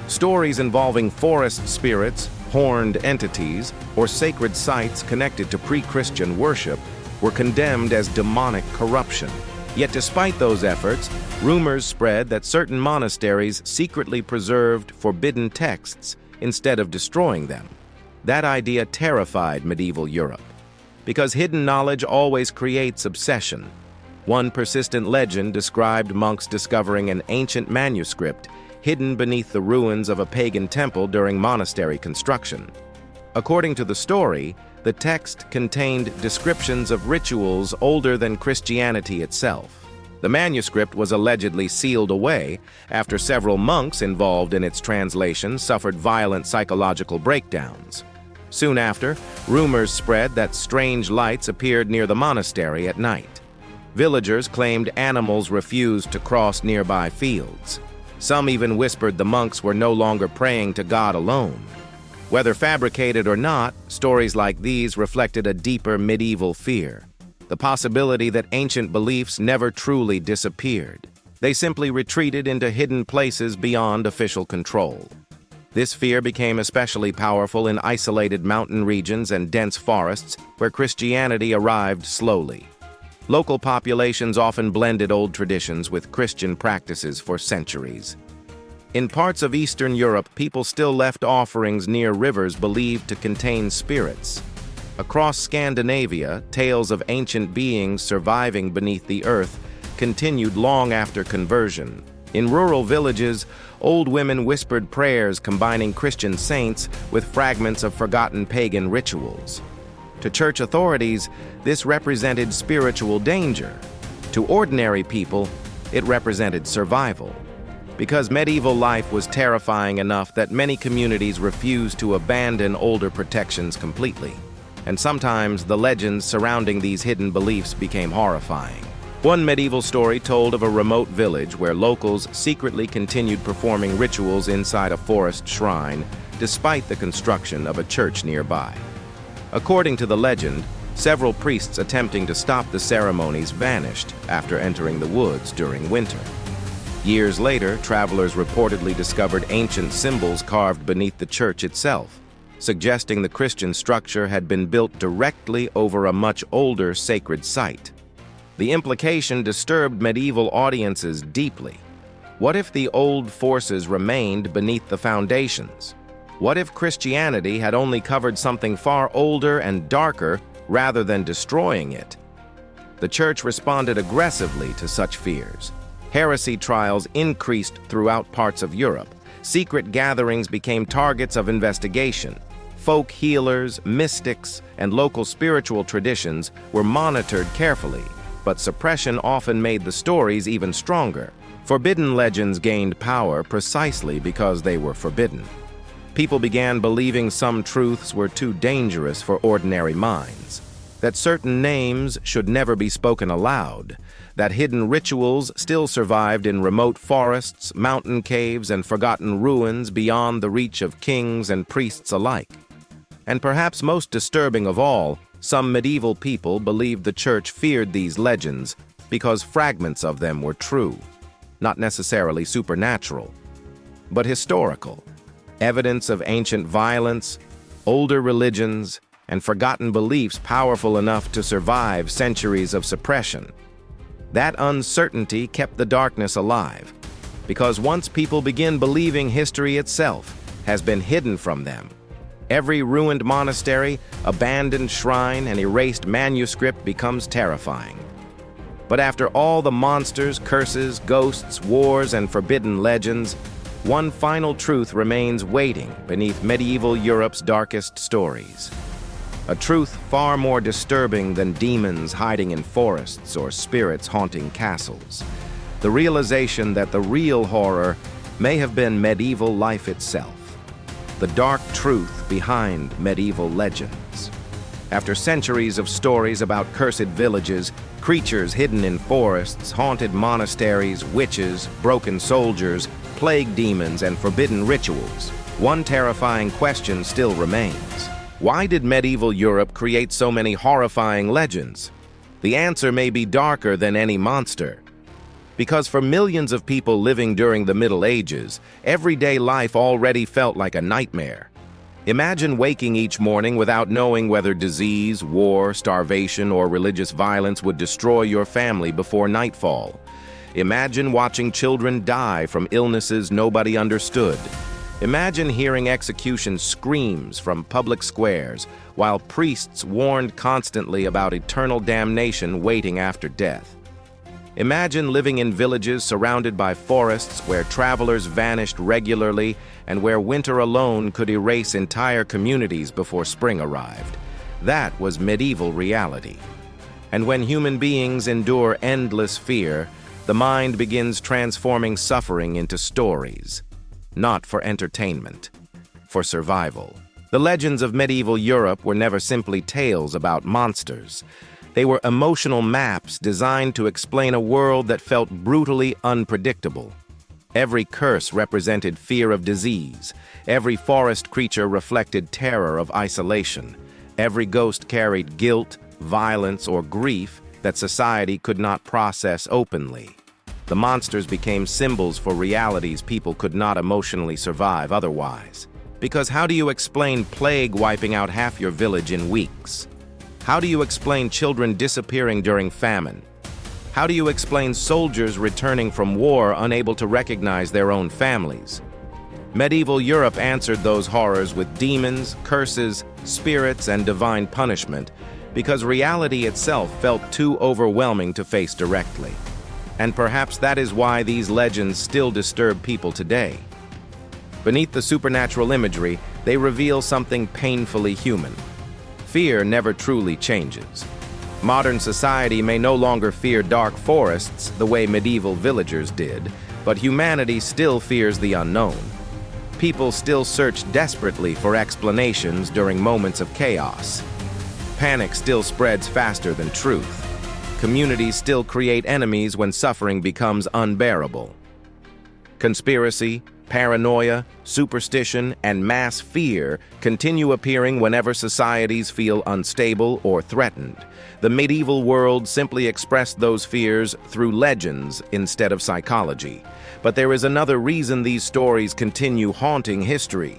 Stories involving forest spirits, horned entities, or sacred sites connected to pre-Christian worship were condemned as demonic corruption. Yet despite those efforts, rumors spread that certain monasteries secretly preserved forbidden texts instead of destroying them. That idea terrified medieval Europe, because hidden knowledge always creates obsession. One persistent legend described monks discovering an ancient manuscript hidden beneath the ruins of a pagan temple during monastery construction. According to the story, the text contained descriptions of rituals older than Christianity itself. The manuscript was allegedly sealed away after several monks involved in its translation suffered violent psychological breakdowns. Soon after, rumors spread that strange lights appeared near the monastery at night. Villagers claimed animals refused to cross nearby fields. Some even whispered the monks were no longer praying to God alone. Whether fabricated or not, stories like these reflected a deeper medieval fear, the possibility that ancient beliefs never truly disappeared. They simply retreated into hidden places beyond official control. This fear became especially powerful in isolated mountain regions and dense forests where Christianity arrived slowly. Local populations often blended old traditions with Christian practices for centuries. In parts of Eastern Europe, people still left offerings near rivers believed to contain spirits. Across Scandinavia, tales of ancient beings surviving beneath the earth continued long after conversion. In rural villages, old women whispered prayers combining Christian saints with fragments of forgotten pagan rituals. To church authorities, this represented spiritual danger. To ordinary people, it represented survival. Because medieval life was terrifying enough that many communities refused to abandon older protections completely. And sometimes the legends surrounding these hidden beliefs became horrifying. One medieval story told of a remote village where locals secretly continued performing rituals inside a forest shrine, despite the construction of a church nearby. According to the legend, several priests attempting to stop the ceremonies vanished after entering the woods during winter. Years later, travelers reportedly discovered ancient symbols carved beneath the church itself, suggesting the Christian structure had been built directly over a much older sacred site. The implication disturbed medieval audiences deeply. What if the old forces remained beneath the foundations? What if Christianity had only covered something far older and darker rather than destroying it? The church responded aggressively to such fears. Heresy trials increased throughout parts of Europe. Secret gatherings became targets of investigation. Folk healers, mystics, and local spiritual traditions were monitored carefully, but suppression often made the stories even stronger. Forbidden legends gained power precisely because they were forbidden. People began believing some truths were too dangerous for ordinary minds, that certain names should never be spoken aloud, that hidden rituals still survived in remote forests, mountain caves, and forgotten ruins beyond the reach of kings and priests alike. And perhaps most disturbing of all, some medieval people believed the church feared these legends because fragments of them were true, not necessarily supernatural, but historical. Evidence of ancient violence, older religions, and forgotten beliefs powerful enough to survive centuries of suppression. That uncertainty kept the darkness alive, because once people begin believing history itself has been hidden from them, Every ruined monastery, abandoned shrine, and erased manuscript becomes terrifying. But after all the monsters, curses, ghosts, wars, and forbidden legends, one final truth remains waiting beneath medieval Europe's darkest stories. A truth far more disturbing than demons hiding in forests or spirits haunting castles. The realization that the real horror may have been medieval life itself. The dark truth behind medieval legends. After centuries of stories about cursed villages, creatures hidden in forests, haunted monasteries, witches, broken soldiers, plague demons, and forbidden rituals, one terrifying question still remains. Why did medieval Europe create so many horrifying legends? The answer may be darker than any monster. Because for millions of people living during the Middle Ages, everyday life already felt like a nightmare. Imagine waking each morning without knowing whether disease, war, starvation, or religious violence would destroy your family before nightfall. Imagine watching children die from illnesses nobody understood. Imagine hearing execution screams from public squares, while priests warned constantly about eternal damnation waiting after death. Imagine living in villages surrounded by forests where travelers vanished regularly and where winter alone could erase entire communities before spring arrived. That was medieval reality. And when human beings endure endless fear, the mind begins transforming suffering into stories. Not for entertainment, for survival. The legends of medieval Europe were never simply tales about monsters. They were emotional maps designed to explain a world that felt brutally unpredictable. Every curse represented fear of disease. Every forest creature reflected terror of isolation. Every ghost carried guilt, violence, or grief that society could not process openly. The monsters became symbols for realities people could not emotionally survive otherwise. Because how do you explain plague wiping out half your village in weeks? How do you explain children disappearing during famine? How do you explain soldiers returning from war unable to recognize their own families? Medieval Europe answered those horrors with demons, curses, spirits, and divine punishment because reality itself felt too overwhelming to face directly. And perhaps that is why these legends still disturb people today. Beneath the supernatural imagery, they reveal something painfully human. Fear never truly changes. Modern society may no longer fear dark forests the way medieval villagers did, but humanity still fears the unknown. People still search desperately for explanations during moments of chaos. Panic still spreads faster than truth. Communities still create enemies when suffering becomes unbearable. Conspiracy, paranoia, superstition, and mass fear continue appearing whenever societies feel unstable or threatened. The medieval world simply expressed those fears through legends instead of psychology. But there is another reason these stories continue haunting history.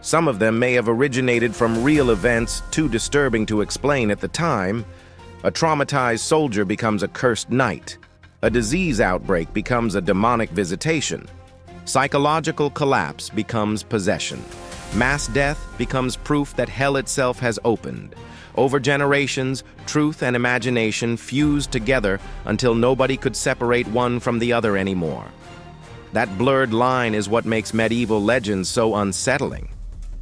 Some of them may have originated from real events too disturbing to explain at the time. A traumatized soldier becomes a cursed knight. A disease outbreak becomes a demonic visitation. Psychological collapse becomes possession. Mass death becomes proof that hell itself has opened. Over generations, truth and imagination fused together until nobody could separate one from the other anymore. That blurred line is what makes medieval legends so unsettling.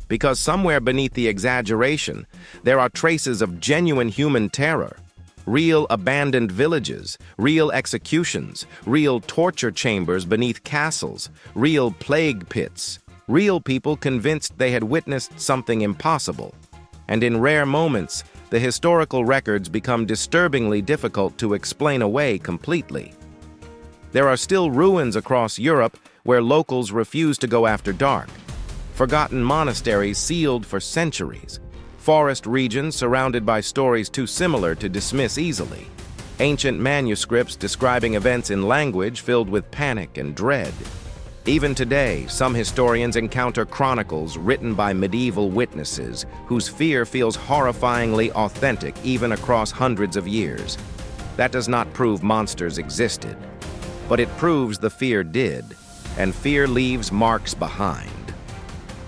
Because somewhere beneath the exaggeration, there are traces of genuine human terror. Real abandoned villages, real executions, real torture chambers beneath castles, real plague pits, real people convinced they had witnessed something impossible. And in rare moments, the historical records become disturbingly difficult to explain away completely. There are still ruins across Europe where locals refuse to go after dark. Forgotten monasteries sealed for centuries. Forest regions surrounded by stories too similar to dismiss easily. Ancient manuscripts describing events in language filled with panic and dread. Even today, some historians encounter chronicles written by medieval witnesses whose fear feels horrifyingly authentic even across hundreds of years. That does not prove monsters existed, but it proves the fear did, and fear leaves marks behind.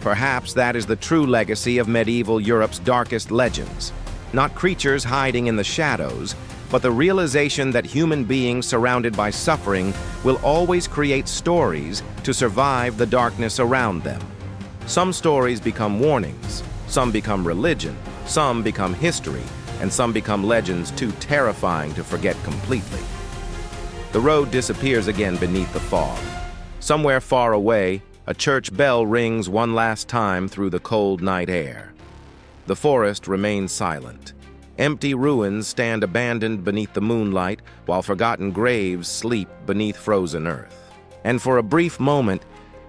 Perhaps that is the true legacy of medieval Europe's darkest legends. Not creatures hiding in the shadows, but the realization that human beings surrounded by suffering will always create stories to survive the darkness around them. Some stories become warnings, some become religion, some become history, and some become legends too terrifying to forget completely. The road disappears again beneath the fog. Somewhere far away, a church bell rings one last time through the cold night air. The forest remains silent. Empty ruins stand abandoned beneath the moonlight, while forgotten graves sleep beneath frozen earth. And for a brief moment,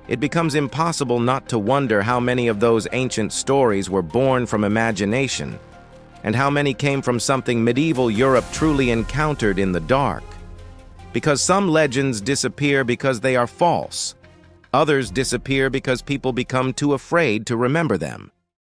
it becomes impossible not to wonder how many of those ancient stories were born from imagination, and how many came from something medieval Europe truly encountered in the dark. Because some legends disappear because they are false. Others disappear because people become too afraid to remember them.